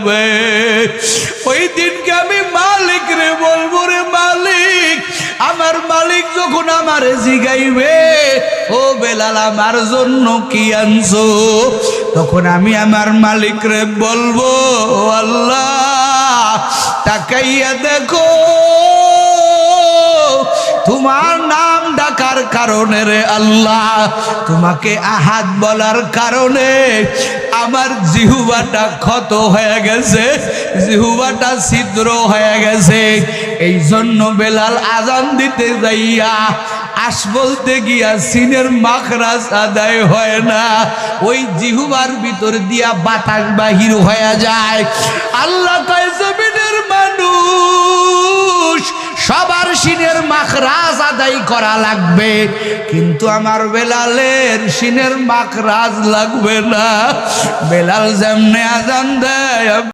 লাগবে। ওই দিনকে আমি মালিক রে বলবো, রে মালিক, আমার মালিক যখন আমারে জিগাইবে ও বেলাল আমার জন্য কি আনছো, তখন আমি আমার মালিক রে বলবো, ও আল্লাহ তাকাইয়া দেখো, তোমার নাম ডাকার কারণে রে আল্লাহ, তোমাকে আহাদ বলার কারণে আমার জিহ্বাটা ক্ষত হয়ে গেছে, জিহ্বাটা ছিদ্র হয়ে গেছে। এই জন্য বেলাল আজান দিতে যাইয়া আস বলতে গিয়া সিনের মাখরাজ আদায় হয় না, ওই জিহ্বার ভিতর দিয়া বাতাস বাহির হয়ে যায়। আল্লাহ কয় জমিনের মানুষ সবার সিনের মাখরাজ আদায় করা লাগবে, কিন্তু আমার বেলালের সিনের মাখরাজ লাগবে না। বেলাল যেমনে আজান দেয়